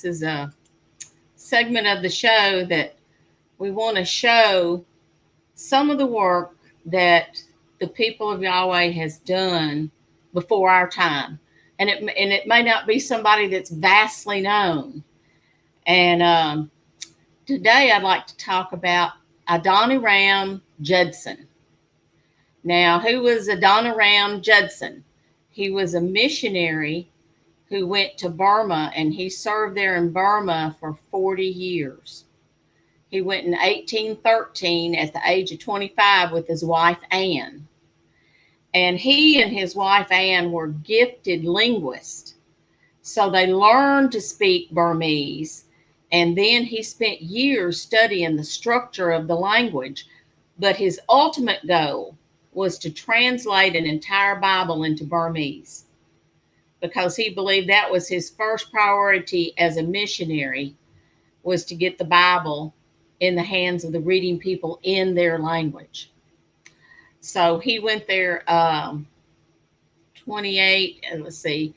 this is a segment of the show that we want to show some of the work that the people of Yahweh has done before our time. And it may not be somebody that's vastly known. And today I'd like to talk about Adoniram Judson. Now, who was Adoniram Judson? He was a missionary who went to Burma, and he served there in Burma for 40 years. He went in 1813 at the age of 25 with his wife, Anne. And he and his wife, Anne, were gifted linguists. So they learned to speak Burmese. And then he spent years studying the structure of the language. But his ultimate goal was to translate an entire Bible into Burmese, because he believed that was his first priority as a missionary, was to get the Bible in the hands of the reading people in their language. So he went there 28, let's see.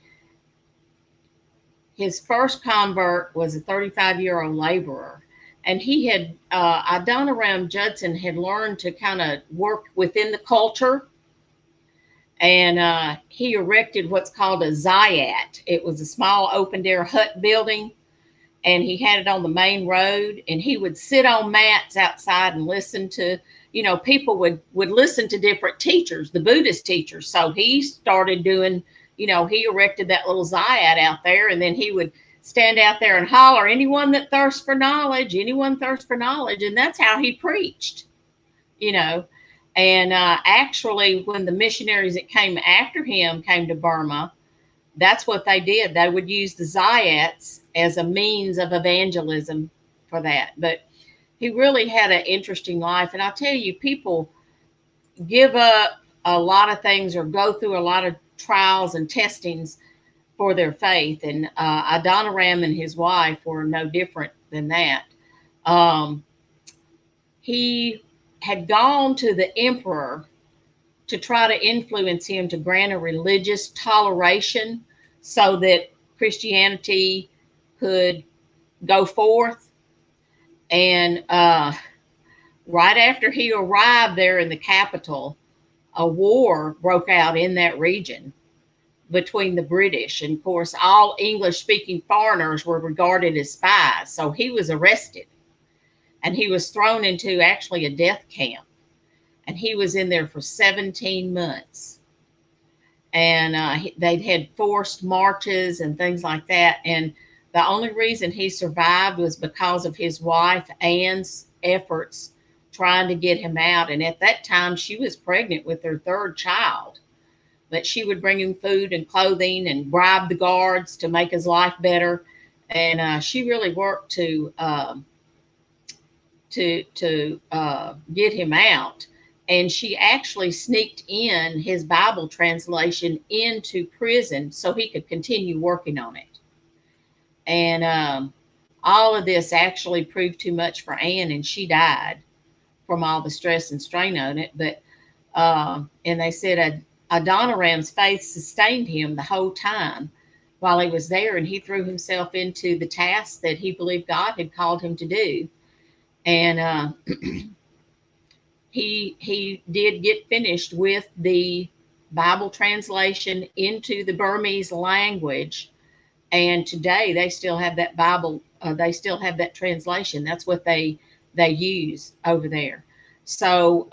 His first convert was a 35-year-old laborer. And he had, Adoniram Judson had learned to kind of work within the culture. And he erected what's called a zayat. It was a small open-air hut building. And he had it on the main road. And he would sit on mats outside and listen to, people would listen to different teachers, the Buddhist teachers. So he started doing, he erected that little zayat out there. And then he would stand out there and holler, anyone that thirsts for knowledge, anyone thirsts for knowledge. And that's how he preached, And actually, when the missionaries that came after him came to Burma, that's what they did. They would use the zayats as a means of evangelism for that. But he really had an interesting life. And I'll tell you, people give up a lot of things or go through a lot of trials and testings for their faith. And Adoniram and his wife were no different than that. He had gone to the emperor to try to influence him to grant a religious toleration so that Christianity could go forth. And right after he arrived there in the capital, a war broke out in that region between the British. And of course, all English-speaking foreigners were regarded as spies. So he was arrested. And he was thrown into actually a death camp. And he was in there for 17 months. And they'd had forced marches and things like that. And the only reason he survived was because of his wife, Anne's efforts trying to get him out. And at that time, she was pregnant with her third child. But she would bring him food and clothing and bribe the guards to make his life better. And she really worked to get him out. And she actually sneaked in his Bible translation into prison so he could continue working on it. And all of this actually proved too much for Anne, and she died from all the stress and strain on it. But and they said Adoniram's faith sustained him the whole time while he was there, and he threw himself into the task that he believed God had called him to do. And he did get finished with the Bible translation into the Burmese language. And today they still have that Bible. They still have that translation. That's what they use over there. So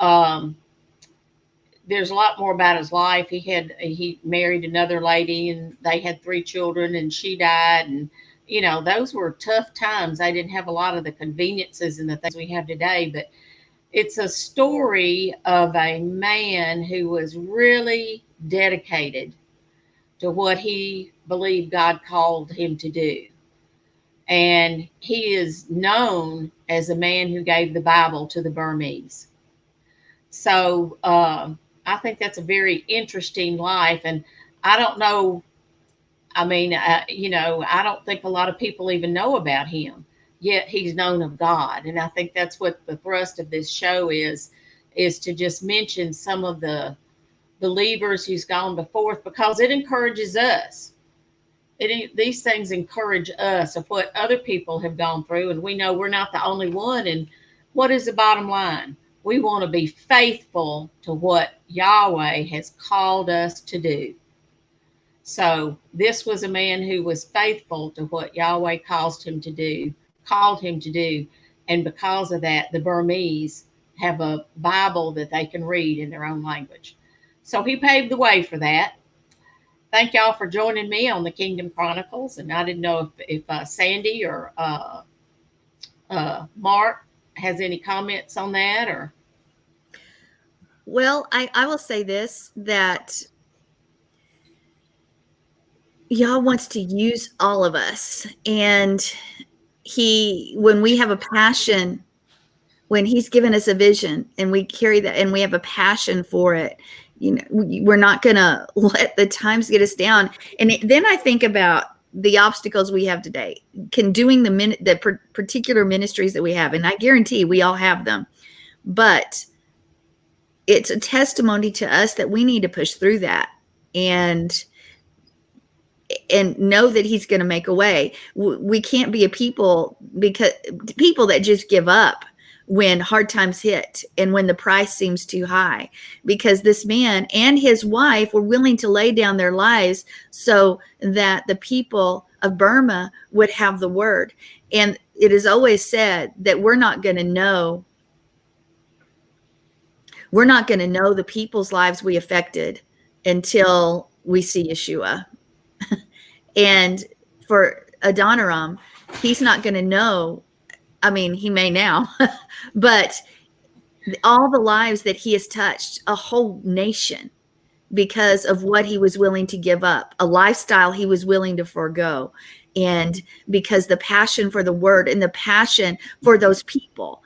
there's a lot more about his life. He married another lady, and they had 3 children, and she died. And those were tough times. They didn't have a lot of the conveniences and the things we have today. But it's a story of a man who was really dedicated to what he believed God called him to do. And he is known as a man who gave the Bible to the Burmese. So I think that's a very interesting life. And I don't know, I don't think a lot of people even know about him, yet he's known of God. And I think that's what the thrust of this show is to just mention some of the believers who's gone before, because it encourages us These things encourage us of what other people have gone through, and we know we're not the only one. And what is the bottom line? We want to be faithful to what Yahweh has called us to do. So this was a man who was faithful to what Yahweh called him to do, and because of that, the Burmese have a Bible that they can read in their own language. So he paved the way for that. Thank y'all for joining me on the Kingdom Chronicles. And I didn't know if Sandy or Mark has any comments on that, or. Well, I will say this, that Yah wants to use all of us. And when we have a passion, when he's given us a vision and we carry that and we have a passion for it, we're not going to let the times get us down. And then I think about the obstacles we have today, doing the particular ministries that we have. And I guarantee we all have them, but it's a testimony to us that we need to push through that and know that he's going to make a way. We can't be people that just give up when hard times hit and when the price seems too high, because this man and his wife were willing to lay down their lives so that the people of Burma would have the word. And it is always said that we're not going to know the people's lives we affected until we see Yeshua. And for Adoniram, he's not going to know. I mean, he may now, but all the lives that he has touched, a whole nation, because of what he was willing to give up, a lifestyle he was willing to forego, and because the passion for the word and the passion for those people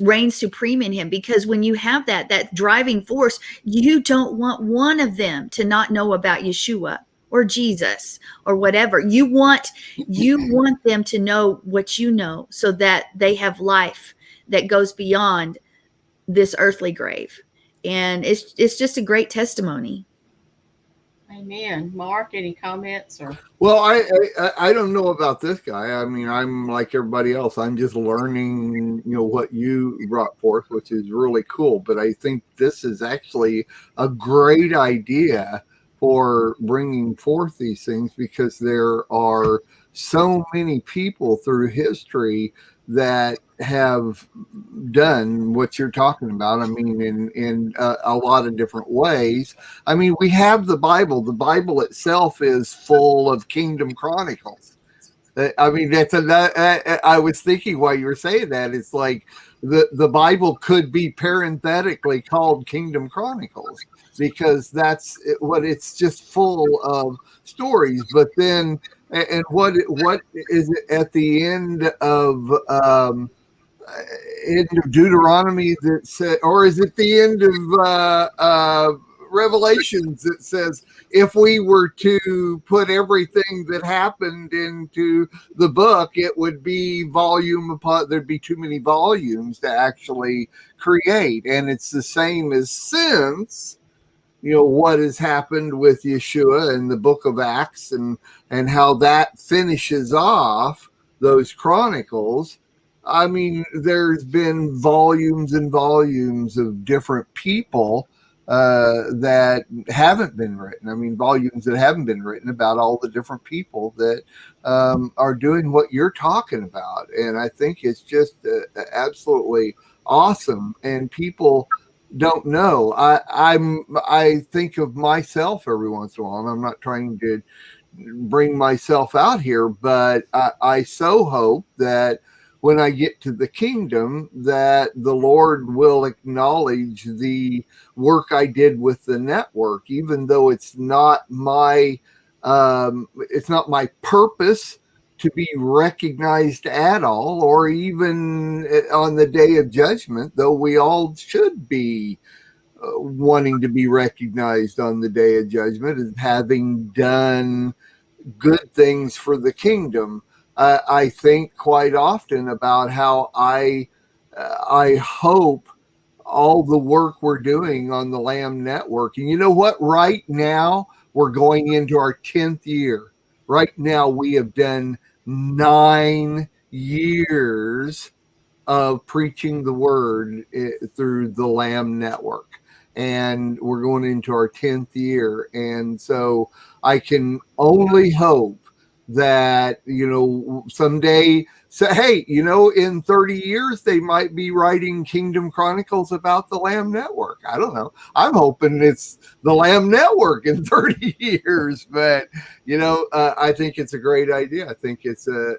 reigned supreme in him. Because when you have that driving force, you don't want one of them to not know about Yeshua or Jesus or whatever. You want them to know what you know, so that they have life that goes beyond this earthly grave. And it's just a great testimony. Amen. Mark, any comments? Or well, I don't know about this guy. I mean, I'm like everybody else. I'm just learning, what you brought forth, which is really cool. But I think this is actually a great idea for bringing forth these things, because there are so many people through history that have done what you're talking about. I mean, in a lot of different ways. I mean, we have the Bible. The Bible itself is full of Kingdom Chronicles. I mean, I was thinking while you were saying that, it's like the Bible could be parenthetically called Kingdom Chronicles, because that's what it's just full of stories. But then, and what is it at the end of Deuteronomy that said, or is it the end of Revelations that says, if we were to put everything that happened into the book, it would be there'd be too many volumes to actually create. And it's the same as since, what has happened with Yeshua in the book of Acts and how that finishes off those chronicles. I mean, there's been volumes and volumes of different people that haven't been written. I mean, volumes that haven't been written about all the different people that are doing what you're talking about. And I think it's just absolutely awesome. And people don't know. I think of myself every once in a while, and I'm not trying to bring myself out here, but I so hope that when I get to the kingdom, that the Lord will acknowledge the work I did with the network, even though it's not my purpose to be recognized at all, or even on the day of judgment, though we all should be wanting to be recognized on the day of judgment as having done good things for the kingdom. I think quite often about how I hope all the work we're doing on the Lamb Network, and you know what? Right now, we're going into our 10th year. right now we have done 9 years of preaching the word through the Lamb Network. And we're going into our 10th year. And so I can only hope that, someday, hey, in 30 years, they might be writing Kingdom Chronicles about the Lamb Network. I don't know. I'm hoping it's the Lamb Network in 30 years. But, I think it's a great idea. I think it's I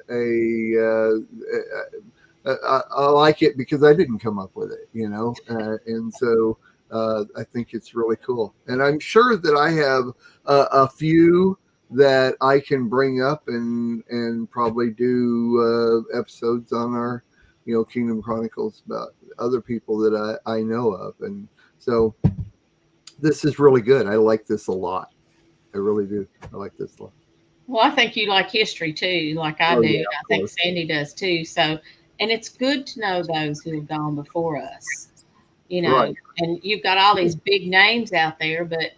like it because I didn't come up with it, and so I think it's really cool. And I'm sure that I have a few that I can bring up and probably do episodes on our, Kingdom Chronicles about other people that I know of. And so this is really good. I like this a lot. I really do. I like this a lot. Well, I think you like history too, like I do. Yeah, I think Sandy does too. So, and it's good to know those who have gone before us, Right. and you've got all these big names out there, but,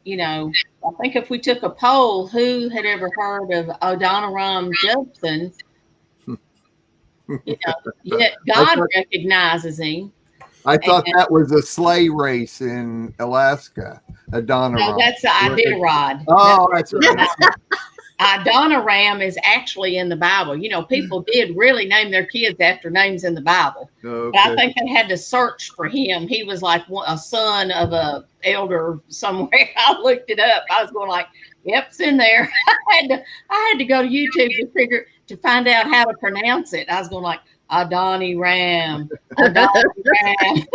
I think if we took a poll, who had ever heard of Adoniram Judson, yet God recognizes him. I thought that was a sleigh race in Alaska, Adoniram. No, that's the Iditarod. Oh, that's right. Adoniram is actually in the Bible. People did really name their kids after names in the Bible. Okay. But I think they had to search for him. He was like a son of a elder somewhere. I looked it up. I was going like, yep, it's in there. I had to go to YouTube to find out how to pronounce it. I was going like, Adoniram. Adoniram.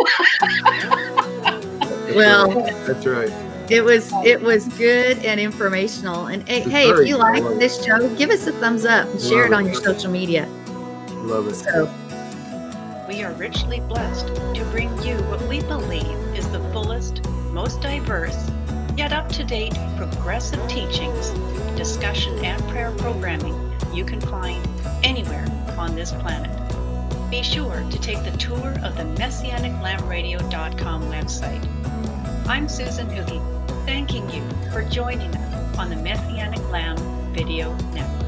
Well, that's right. It was good and informational. And hey, if you like this show, give us a thumbs up and share it on your social media. Love it. So, we are richly blessed to bring you what we believe is the fullest, most diverse, yet up-to-date progressive teachings, discussion, and prayer programming you can find anywhere on this planet. Be sure to take the tour of the MessianicLambRadio.com website. I'm Susan Hoogie, thanking you for joining us on the Messianic Lamb Video Network.